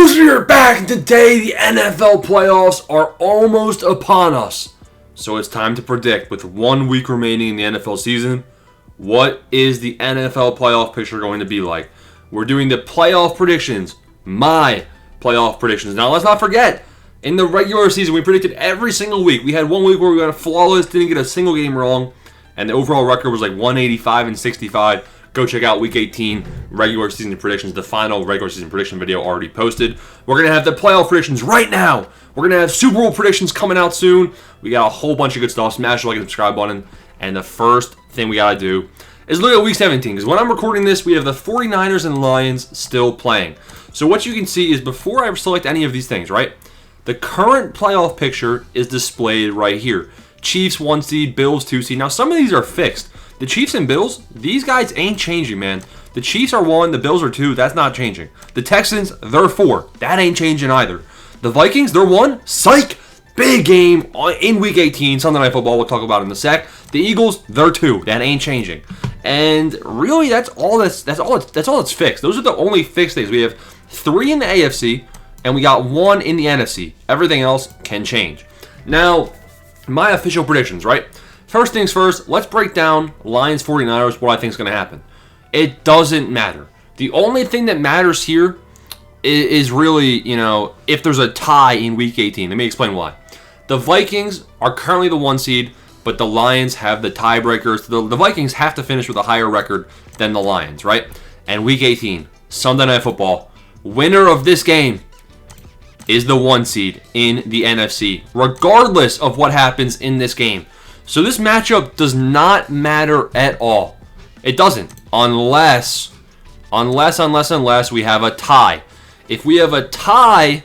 Steelers, we are back, and today the NFL playoffs are almost upon us. So it's time to predict, with 1 week remaining in the NFL season, what is the NFL playoff picture going to be like? We're doing the playoff predictions, my playoff predictions. Now let's not forget, in the regular season we predicted every single week. We had 1 week where we got flawless, didn't get a single game wrong, and the overall record was like 185-65. Go check out Week 18 regular season predictions, the final regular season prediction video already posted. We're going to have the playoff predictions right now. We're going to have Super Bowl predictions coming out soon. We got a whole bunch of good stuff. Smash the like and subscribe button. And the first thing we got to do is look at Week 17. Because when I'm recording this, we have the 49ers and Lions still playing. So what you can see is before I select any of these things, right? The current playoff picture is displayed right here. Chiefs 1 seed, Bills 2 seed. Now some of these are fixed. The Chiefs and Bills, these guys ain't changing, man. The Chiefs are 1, the Bills are 2, that's not changing. The Texans, they're 4, that ain't changing either. The Vikings, they're 1, psych! Big game in Week 18, Sunday Night Football, we'll talk about in a sec. The Eagles, they're 2, that ain't changing. And really, that's all that's fixed. Those are the only fixed things. We have 3 in the AFC, and we got 1 in the NFC. Everything else can change. Now, my official predictions, right? First things first, let's break down Lions 49ers, what I think is going to happen. It doesn't matter. The only thing that matters here is really, if there's a tie in Week 18. Let me explain why. The Vikings are currently the 1 seed, but the Lions have the tiebreakers. The Vikings have to finish with a higher record than the Lions, right? And Week 18, Sunday Night Football, winner of this game is the 1 seed in the NFC, regardless of what happens in this game. So this matchup does not matter at all. It doesn't, unless we have a tie. If we have a tie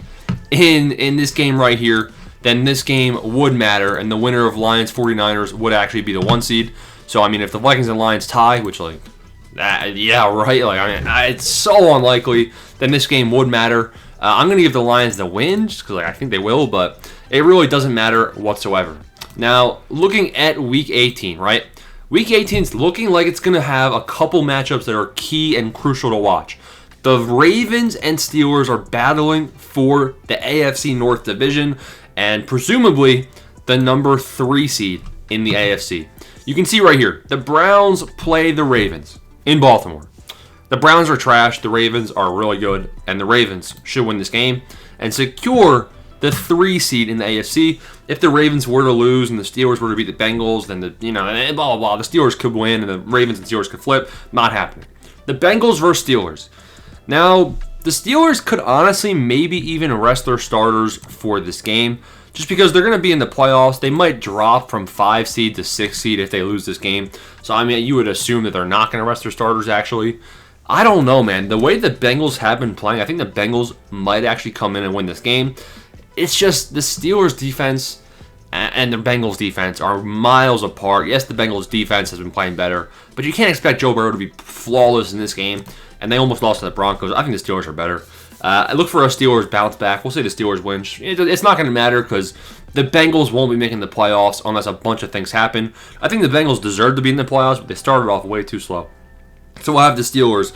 in this game right here, then this game would matter, and the winner of Lions 49ers would actually be the 1 seed. So I mean, if the Vikings and Lions tie, which yeah, right, it's so unlikely, then this game would matter. I'm gonna give the Lions the win just because I think they will, but it really doesn't matter whatsoever. Now, looking at Week 18, right? Week 18 is looking like it's going to have a couple matchups that are key and crucial to watch. The Ravens and Steelers are battling for the AFC North division and presumably the number 3 seed in the AFC. You can see right here, the Browns play the Ravens in Baltimore. The Browns are trash, the Ravens are really good, and the Ravens should win this game and secure the 3 seed in the AFC. If the Ravens were to lose and the Steelers were to beat the Bengals, then blah, blah, blah, the Steelers could win and the Ravens and Steelers could flip. Not happening. The Bengals versus Steelers. Now, the Steelers could honestly maybe even rest their starters for this game, just because they're going to be in the playoffs. They might drop from 5 seed to 6 seed if they lose this game. So, I mean, you would assume that they're not going to rest their starters, actually. I don't know, man. The way the Bengals have been playing, I think the Bengals might actually come in and win this game. It's just the Steelers' defense and the Bengals' defense are miles apart. Yes, the Bengals' defense has been playing better, but you can't expect Joe Burrow to be flawless in this game, and they almost lost to the Broncos. I think the Steelers are better. I look for a Steelers bounce back. We'll say the Steelers win. It's not going to matter because the Bengals won't be making the playoffs unless a bunch of things happen. I think the Bengals deserve to be in the playoffs, but they started off way too slow. So we'll have the Steelers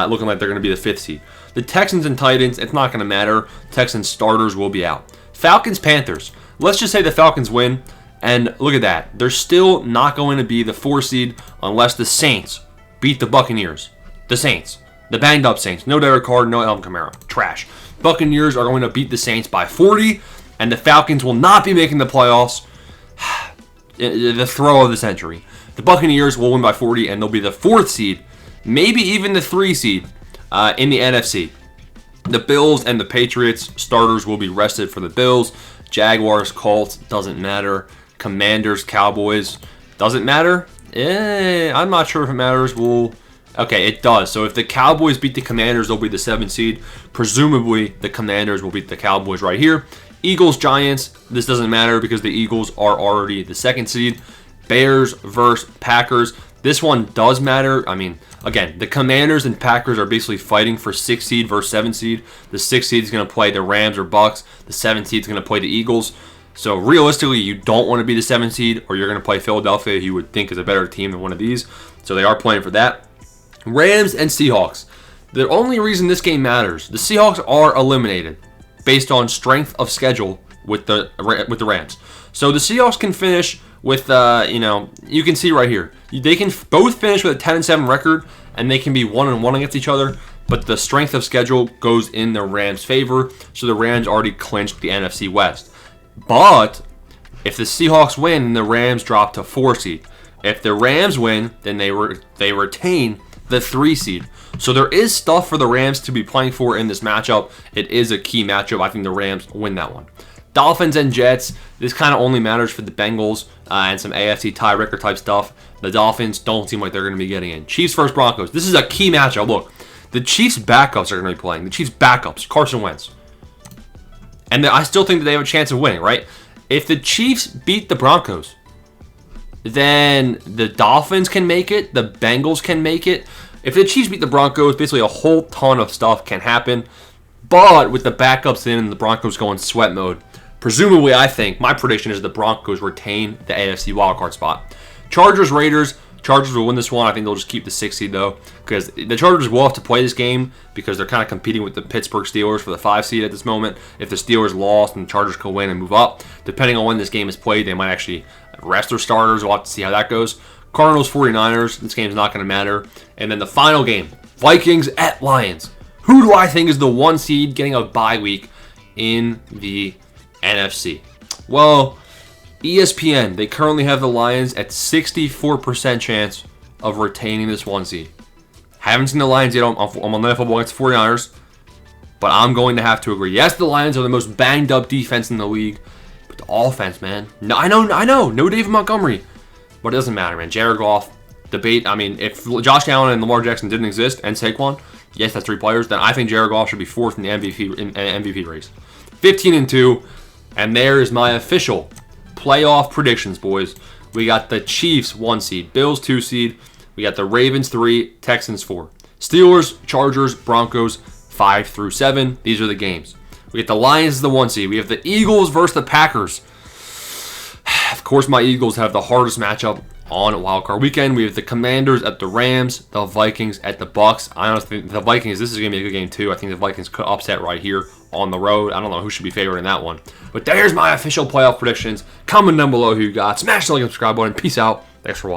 looking like they're going to be the 5th seed. The Texans and Titans, it's not going to matter. Texans starters will be out. Falcons, Panthers. Let's just say the Falcons win, and look at that. They're still not going to be the 4 seed unless the Saints beat the Buccaneers. The Saints. The banged up Saints. No Derek Carr, no Alvin Kamara. Trash. Buccaneers are going to beat the Saints by 40, and the Falcons will not be making the playoffs. The throw of the century. The Buccaneers will win by 40, and they'll be the 4th seed, maybe even the 3 seed in the NFC. The Bills and the Patriots starters will be rested for the Bills. Jaguars, Colts, doesn't matter. Commanders, Cowboys, doesn't matter. I'm not sure if it matters. Okay, it does. So if the Cowboys beat the Commanders, they'll be the 7th seed. Presumably, the Commanders will beat the Cowboys right here. Eagles, Giants, this doesn't matter because the Eagles are already the 2nd seed. Bears versus Packers. This one does matter. I mean, again, the Commanders and Packers are basically fighting for 6th seed versus 7th seed. The 6th seed is going to play the Rams or Bucks. The 7th seed is going to play the Eagles. So realistically, you don't want to be the 7th seed, or you're going to play Philadelphia, who you would think is a better team than one of these. So they are playing for that. Rams and Seahawks. The only reason this game matters, the Seahawks are eliminated based on strength of schedule with the Rams. So the Seahawks can finish with, you can see right here. They can both finish with a 10-7 record, and they can be 1-1 against each other. But the strength of schedule goes in the Rams' favor, so the Rams already clinched the NFC West. But if the Seahawks win, the Rams drop to 4 seed. If the Rams win, then they retain the 3 seed. So there is stuff for the Rams to be playing for in this matchup. It is a key matchup. I think the Rams win that one. Dolphins and Jets, this kind of only matters for the Bengals and some AFC tiebreaker type stuff. The Dolphins don't seem like they're going to be getting in. Chiefs versus Broncos. This is a key matchup. Look, the Chiefs backups are going to be playing. The Chiefs backups, Carson Wentz. And I still think that they have a chance of winning, right? If the Chiefs beat the Broncos, then the Dolphins can make it. The Bengals can make it. If the Chiefs beat the Broncos, basically a whole ton of stuff can happen. But with the backups in and the Broncos going sweat mode, presumably, I think, my prediction is the Broncos retain the AFC wildcard spot. Chargers, Raiders. Chargers will win this one. I think they'll just keep the 6th seed, though, because the Chargers will have to play this game because they're kind of competing with the Pittsburgh Steelers for the 5 seed at this moment. If the Steelers lost, then the Chargers could win and move up. Depending on when this game is played, they might actually rest their starters. We'll have to see how that goes. Cardinals, 49ers. This game's not going to matter. And then the final game, Vikings at Lions. Who do I think is the 1 seed getting a bye week in the NFC? Well, ESPN, they currently have the Lions at 64% chance of retaining this 1 seed. Haven't seen the Lions yet. I'm on the football against the 49ers, but I'm going to have to agree. Yes, the Lions are the most banged up defense in the league, but the offense, man. No, I know. No David Montgomery, but it doesn't matter, man. Jared Goff, debate. I mean, if Josh Allen and Lamar Jackson didn't exist, and Saquon, yes, that's 3 players, then I think Jared Goff should be 4th in the MVP race. 15-2, and there is my official playoff predictions, boys. We got the Chiefs 1 seed, Bills 2 seed. We got the Ravens 3, Texans 4. Steelers, Chargers, Broncos 5 through 7. These are the games. We get the Lions as the 1 seed. We have the Eagles versus the Packers. Of course, my Eagles have the hardest matchup on wildcard weekend. We have the Commanders at the Rams, the Vikings at the Bucks. I honestly think the Vikings, this is going to be a good game too. I think the Vikings could upset right here on the road. I don't know who should be favored in that one. But there's my official playoff predictions. Comment down below who you got. Smash the like and subscribe button. Peace out. Thanks for watching.